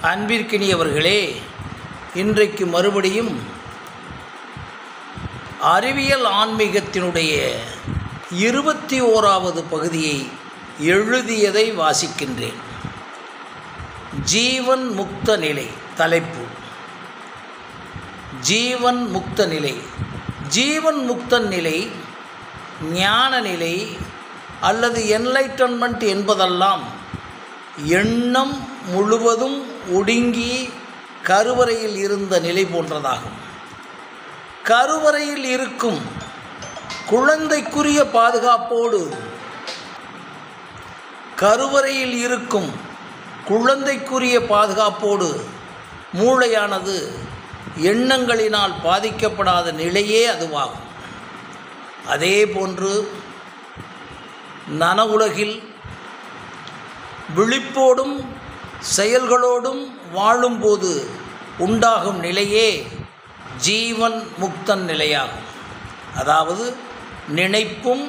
அன்பிற்கினியவர்களே, இன்றைக்கு மறுபடியும் அறிவியல் ஆன்மீகத்தினுடைய 21வது பகுதியை எழுதியதை வாசிக்கின்றேன். ஜீவன் முக்த நிலை. தலைப்பு ஜீவன் முக்த நிலை. ஜீவன் முக்த நிலை, ஞான நிலை அல்லது என்லைட்டன்மெண்ட் என்பதெல்லாம் எண்ணம் முழுவதும் ஒடுங்கி கருவறையில் இருந்த நிலை போன்றதாகும். கருவறையில் இருக்கும் குழந்தைக்குரிய பாதுகாப்போடு மூளையானது எண்ணங்களினால் பாதிக்கப்படாத நிலையே அதுவாகும். அதே போன்று நனவுலகில் விழிப்போடும் செயல்களோடும் வாழும்போது உண்டாகும் நிலையே ஜீவன் முக்தன் நிலையாகும். அதாவது நினைப்பும்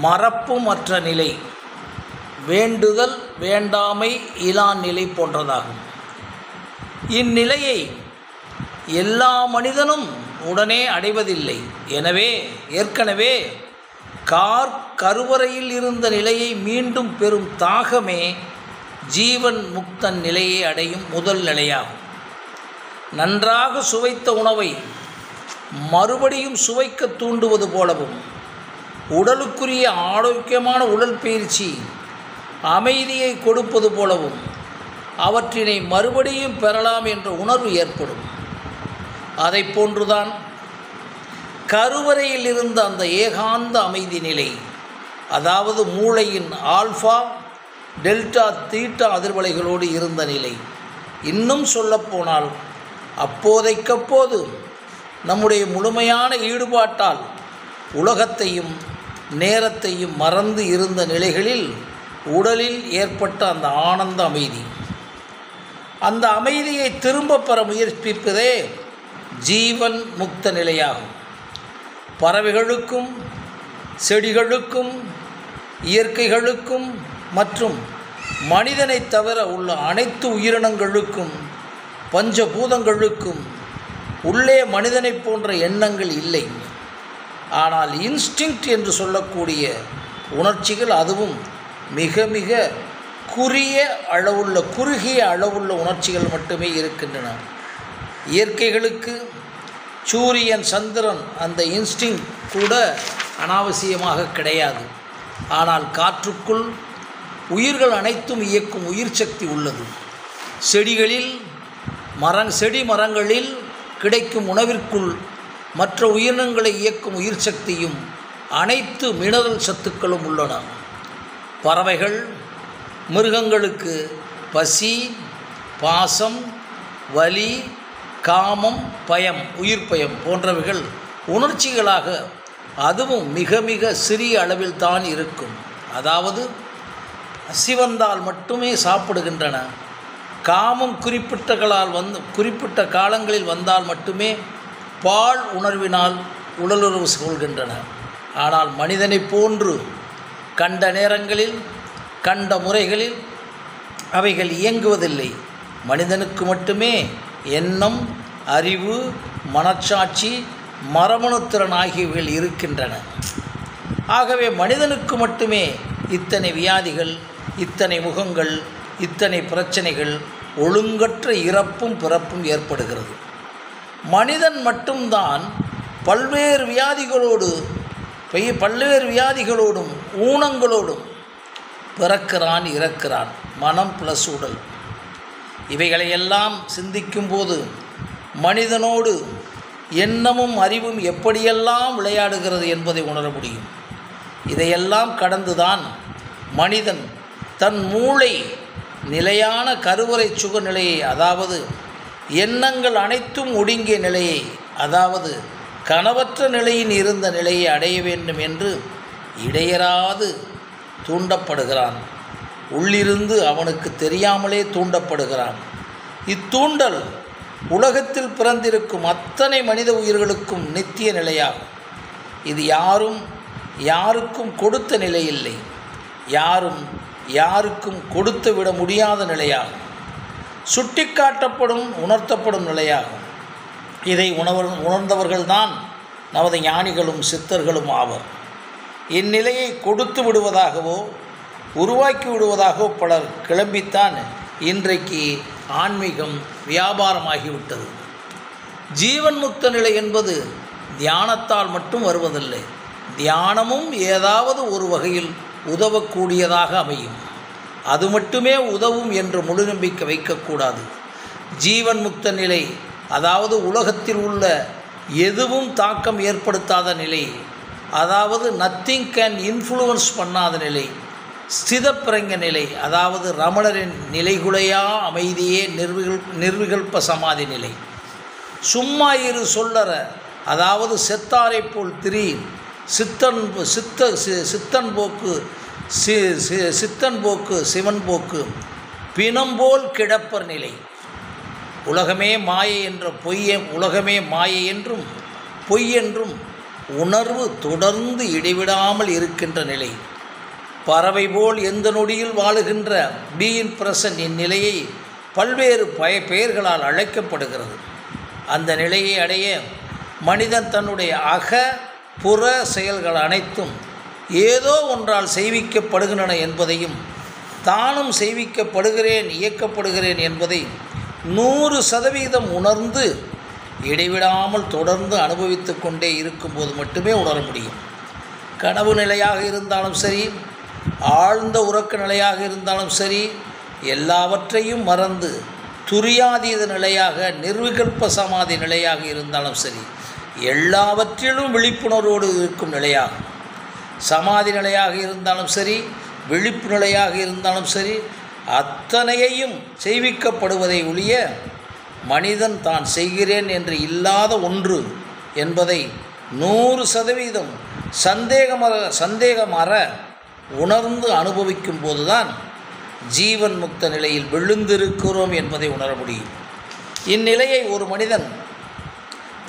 மறப்பும் அற்ற நிலை, வேண்டுதல் வேண்டாமை இலா நிலை போன்றதாகும். இந்நிலையை எல்லா மனிதனும் உடனே அடைவதில்லை. எனவே ஏற்கனவே கருவறையில் இருந்த நிலையை மீண்டும் பெறும் தாகமே ஜீவன் முக்தன் நிலையை அடையும் முதல் நிலையாகும். நன்றாக சுவைத்த உணவை மறுபடியும் சுவைக்க தூண்டுவது போலவும், உடலுக்குரிய ஆரோக்கியமான உடற்பயிற்சி அமைதியை கொடுப்பது போலவும் அவற்றினை மறுபடியும் பெறலாம் என்ற உணர்வு ஏற்படும். அதை போன்றுதான் கருவறையில் இருந்த அந்த ஏகாந்த அமைதி நிலை, அதாவது மூளையின் ஆல்ஃபா டெல்டா தீட்டா அதிர்வலைகளோடு இருந்த நிலை. இன்னும் சொல்லப்போனால் அப்போதைக்கப்போது நம்முடைய முழுமையான ஈடுபாட்டால் உலகத்தையும் நேரத்தையும் மறந்து இருந்த நிலைகளில் உடலில் ஏற்பட்ட அந்த ஆனந்த அமைதி, அந்த அமைதியை திரும்ப பெற முயற்சிப்பதே ஜீவன் முக்த நிலையாகும். பறவைகளுக்கும் செடிகளுக்கும் இயற்கைகளுக்கும் மற்றும் மனிதனை தவிர உள்ள அனைத்து உயிரினங்களுக்கும் பஞ்சபூதங்களுக்கும் உள்ளே மனிதனை போன்ற எண்ணங்கள் இல்லை. ஆனால் இன்ஸ்டிங்க்ட் என்று சொல்லக்கூடிய உணர்ச்சிகள், அதுவும் மிக மிக குறுகிய அளவுள்ள உணர்ச்சிகள் மட்டுமே இருக்கின்றன. இயற்கைகளுக்கு சூரியன் சந்திரன் அந்த இன்ஸ்டிங் கூட அனாவசியமாக கிடையாது. ஆனால் காற்றுக்குள் உயிர்கள் அனைத்தும் இயக்கும் உயிர் சக்தி உள்ளது. செடி மரங்களில் கிடைக்கும் உணவிற்குள் மற்ற உயிரினங்களை இயக்கும் உயிர் சக்தியும் அனைத்து மினரல் சத்துக்களும் உள்ளன. பறவைகள் மிருகங்களுக்கு பசி, பாசம், வலி, காமம், பயம், உயிர் பயம் போன்றவைகள் உணர்ச்சிகளாக அதுவும் மிக மிக சிறிய அளவில் தான் இருக்கும். அதாவது பசி வந்தால் மட்டுமே சாப்பிடுகின்றன. காமம் குறிப்பிட்ட காலங்களில் வந்தால் மட்டுமே பால் உணர்வினால் உடலுறவு கொள்கின்றன. ஆனால் மனிதனைப் போன்று கண்ட நேரங்களில் கண்ட முறைகளில் அவைகள் இயங்குவதில்லை. மனிதனுக்கு மட்டுமே எண்ணம், அறிவு, மனச்சாட்சி, மரபணுத்திறன் ஆகியவைகள் இருக்கின்றன. ஆகவே மனிதனுக்கு மட்டுமே இத்தனை வியாதிகள், இத்தனை முகங்கள், இத்தனை பிரச்சனைகள், ஒழுங்கற்ற இறப்பும் பிறப்பும் ஏற்படுகிறது. மனிதன் மட்டும்தான் பல்வேறு வியாதிகளோடும் ஊனங்களோடும் பிறக்கிறான், இறக்கிறான். மனம் ப்ளஸ் உடல், இவைகளையெல்லாம் சிந்திக்கும்போது மனிதனோடு எண்ணமும் அறிவும் எப்படியெல்லாம் விளையாடுகிறது என்பதை உணர முடியும். இதையெல்லாம் கடந்துதான் மனிதன் தன் மூளை நிலையான கருவறை சுக நிலையை, அதாவது எண்ணங்கள் அனைத்தும் ஒடுங்கிய நிலையை, அதாவது கனவற்ற நிலையில் இருந்த நிலையை அடைய வேண்டும் என்று இடையறாது தூண்டப்படுகிறான். உள்ளிருந்து அவனுக்கு தெரியாமலே தூண்டப்படுகிறான். இத்தூண்டல் உலகத்தில் பிறந்திருக்கும் அத்தனை மனித உயிர்களுக்கும் நித்திய நிலையாகும். இது யாருக்கும் கொடுத்த நிலை இல்லை. யாரும் யாருக்கும் கொடுத்து விட முடியாத நிலையாகும். சுட்டிக்காட்டப்படும் உணர்த்தப்படும் நிலையாகும். இதை உணர்ந்தவர்கள்தான் நமது ஞானிகளும் சித்தர்களும் ஆவர். இந்நிலையை கொடுத்து விடுவதாகவோ உருவாக்கி விடுவதாகவோ பலர் கிளம்பித்தான் இன்றைக்கு ஆன்மீகம் வியாபாரமாகிவிட்டது. ஜீவன் முக்த நிலை என்பது தியானத்தால் மட்டும் வருவதில்லை. தியானமும் ஏதாவது ஒரு வகையில் உதவக்கூடியதாக அமையும். அது மட்டுமே உதவும் என்று முழு நம்பிக்கை வைக்கக்கூடாது. ஜீவன் முக்த நிலை, அதாவது உலகத்தில் உள்ள எதுவும் தாக்கம் ஏற்படுத்தாத நிலை, அதாவது நத்திங் கேன் இன்ஃப்ளூவன்ஸ் பண்ணாத நிலை, ஸ்திதப்பிரங்க நிலை, அதாவது ரமணரின் நிலைகுலையா அமைதியே நிர்விகல்ப சமாதி நிலை. சும்மா இரு சொல்லற, அதாவது செத்தாரை போல் திரி சித்தன் போக்கு சிவன் போக்கு பிணம்போல் கிடப்பர் நிலை. உலகமே மாயை என்ற உலகமே மாயை என்றும் பொய் என்றும் உணர்வு தொடர்ந்து இடைவிடாமல் இருக்கின்ற நிலை. பறவை போல் எந்த நொடியில் வாழுகின்ற பீயின் பிரசன்ட் இந்நிலையை பல்வேறு பெயர்களால் அழைக்கப்படுகிறது. அந்த நிலையை அடைய மனிதன் தன்னுடைய அக புற செயல்கள் அனைத்தும் ஏதோ ஒன்றால் செய்விக்கப்படுகின்றன என்பதையும் தானும் செய்விக்கப்படுகிறேன் இயக்கப்படுகிறேன் என்பதை 100% உணர்ந்து இடைவிடாமல் தொடர்ந்து அனுபவித்து கொண்டே இருக்கும்போது மட்டுமே உணர முடியும். கனவு நிலையாக இருந்தாலும் சரி, ஆழ்ந்த உறக்க நிலையாக இருந்தாலும் சரி, எல்லாவற்றையும் மறந்து துரியாதீத நிலையாக நிர்விகல்ப சமாதி நிலையாக இருந்தாலும் சரி, எல்லாவற்றிலும் விழிப்புணர்வோடு இருக்கும் நிலையாகும். சமாதி நிலையாக இருந்தாலும் சரி, விழிப்பு நிலையாக இருந்தாலும் சரி, அத்தனையையும் செய்விக்கப்படுவதை ஒழிய மனிதன் தான் செய்கிறேன் என்று இல்லாத ஒன்று என்பதை 100% சந்தேகமற உணர்ந்து அனுபவிக்கும் போதுதான் ஜீவன் முக்த நிலையில் விழுந்திருக்கிறோம் என்பதை உணர முடியும். இந்நிலையை ஒரு மனிதன்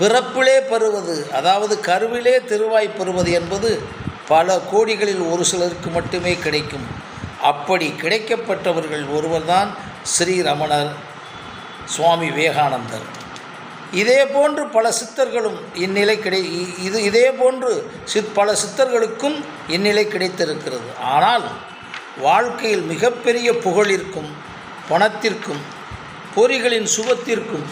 பிறப்பிலே பெறுவது, அதாவது கருவிலே திருவாய் பெறுவது என்பது பல கோடிகளில் ஒரு சிலருக்கு மட்டுமே கிடைக்கும். அப்படி கிடைக்கப்பட்டவர்கள் ஒருவர்தான் ஸ்ரீரமணர், சுவாமி விவேகானந்தர். இதேபோன்று பல சித்தர்களும் இந்நிலை இதேபோன்று பல சித்தர்களுக்கும் இந்நிலை கிடைத்திருக்கிறது. ஆனால் வாழ்க்கையில் மிகப்பெரிய புகழிற்கும் பணத்திற்கும் பொறிகளின் சுகத்திற்கும்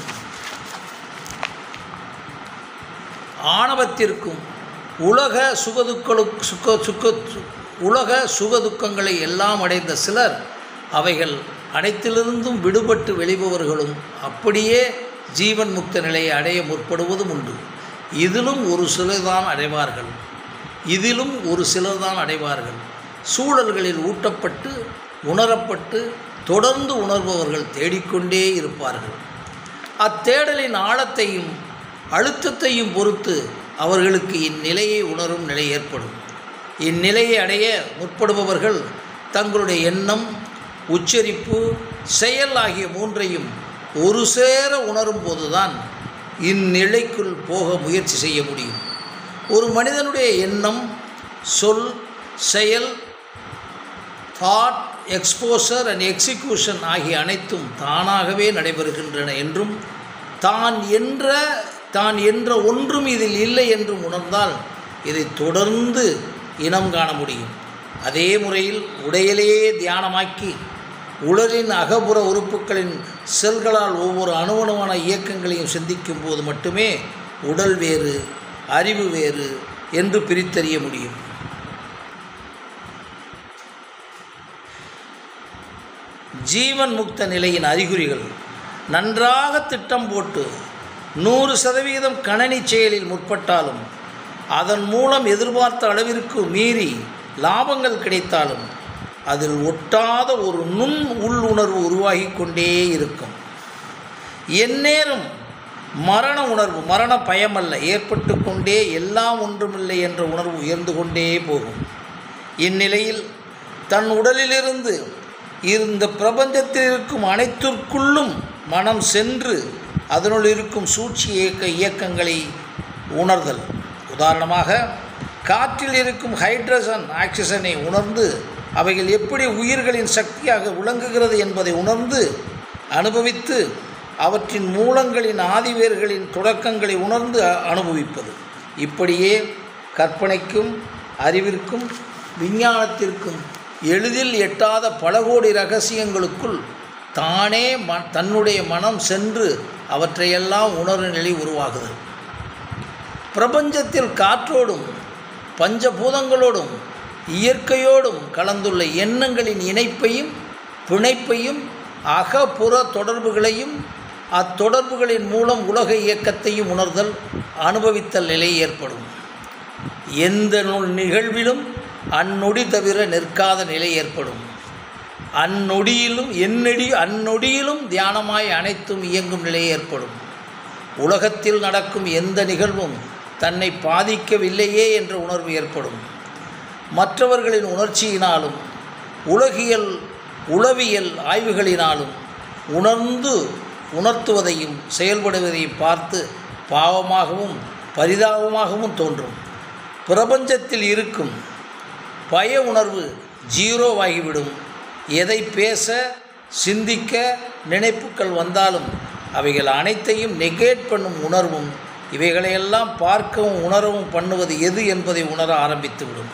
ஆணவத்திற்கும் உலக சுகதுக்கங்களை எல்லாம் அடைந்த சிலர் அவைகள் அனைத்திலிருந்தும் விடுபட்டு வெளிபவர்களும் அப்படியே ஜீவன் முக்த நிலையை அடைய முற்படுவதும் உண்டு. இதிலும் ஒரு சிலர்தான் அடைவார்கள். சூழல்களில் ஊட்டப்பட்டு உணரப்பட்டு தொடர்ந்து உணர்பவர்கள் தேடிக்கொண்டே இருப்பார்கள். அத்தேடலின் ஆழத்தையும் அழுத்தத்தையும் பொறுத்து அவர்களுக்கு இந்நிலையை உணரும் நிலை ஏற்படும். இந்நிலையை அடைய முற்படுபவர்கள் தங்களுடைய எண்ணம், உச்சரிப்பு, செயல் ஆகிய மூன்றையும் ஒரு சேர உணரும் போதுதான் இந்நிலைக்குள் போக முயற்சி செய்ய முடியும். ஒரு மனிதனுடைய எண்ணம், சொல், செயல், தாட், எக்ஸ்போசர் அண்ட் எக்ஸிக்யூஷன் ஆகிய அனைத்தும் தானாகவே நடைபெறுகின்றன என்றும் தான் என்ற ஒன்றும் இதில் இல்லை என்றும் உணர்ந்தால் இதை தொடர்ந்து இனம் காண முடியும். அதே முறையில் உடையிலேயே தியானமாக்கி உடலின் அகப்புற உறுப்புகளின் செல்களால் ஒவ்வொரு அணுவணுவான இயக்கங்களையும் சிந்திக்கும் போது மட்டுமே உடல் வேறு அறிவு வேறு என்று பிரித்தறிய முடியும். ஜீவன் முக்த நிலையின் அறிகுறிகள் நன்றாக திட்டம் போட்டு 100% கணனி செயலில் முற்பட்டாலும் அதன் மூலம் எதிர்பார்த்த அளவிற்கு மீறி லாபங்கள் கிடைத்தாலும் அதில் ஒட்டாத ஒரு நுண் உள்ளுணர்வு உருவாகி கொண்டே இருக்கும். எந்நேரம் மரண உணர்வு, மரண பயமல்ல, ஏற்பட்டு கொண்டே எல்லாம் ஒன்றுமில்லை என்ற உணர்வு உயர்ந்து கொண்டே போகும். இந்நிலையில் தன் உடலிலிருந்து இந்த பிரபஞ்சத்தில் இருக்கும் அனைத்திற்குள்ளும் மனம் சென்று அதனுள் இருக்கும் சூழ்ச்சி இயக்கங்களை உணர்தல். உதாரணமாக காற்றில் இருக்கும் ஹைட்ரஜன் ஆக்சிஜனை உணர்ந்து அவைகள் எப்படி உயிர்களின் சக்தியாக விளங்குகிறது என்பதை உணர்ந்து அனுபவித்து அவற்றின் மூலங்களின் ஆதிவேர்களின் தொடக்கங்களை உணர்ந்து அனுபவிப்பது. இப்படியே கற்பனைக்கும் அறிவிற்கும் விஞ்ஞானத்திற்கும் எளிதில் எட்டாத பல கோடி இரகசியங்களுக்குள் தானே தன்னுடைய மனம் சென்று அவற்றையெல்லாம் உணர்வு நிலை உருவாகுதல். பிரபஞ்சத்தில் காற்றோடும் பஞ்சபூதங்களோடும் இயற்கையோடும் கலந்துள்ள எண்ணங்களின் இணைப்பையும் பிணைப்பையும் அகப்புற தொடர்புகளையும் அத்தொடர்புகளின் மூலம் உலக இயக்கத்தையும் உணர்தல் அனுபவித்தல் நிலை ஏற்படும். எந்த நிகழ்விலும் அந்நொடி தவிர நிற்காத நிலை ஏற்படும். அந்நொடியிலும் தியானமாய் அனைத்தும் இயங்கும் நிலை ஏற்படும். உலகத்தில் நடக்கும் எந்த நிகழ்வும் தன்னை பாதிக்கவில்லையே என்ற உணர்வு ஏற்படும். மற்றவர்களின் உணர்ச்சியினாலும் உளவியல் ஆய்வுகளினாலும் உணர்த்துவதையும் செயல்படுவதையும் பார்த்து பாவமாகவும் பரிதாபமாகவும் தோன்றும். பிரபஞ்சத்தில் இருக்கும் பய உணர்வு ஜீரோவாகிவிடும். எதை பேச சிந்திக்க நினைப்புகள் வந்தாலும் அவைகள் அனைத்தையும் நெகேட் பண்ணும் உணர்வும் இவைகளையெல்லாம் பார்க்கவும் உணரவும் பண்ணுவது எது என்பதை உணர ஆரம்பித்துவிடும்.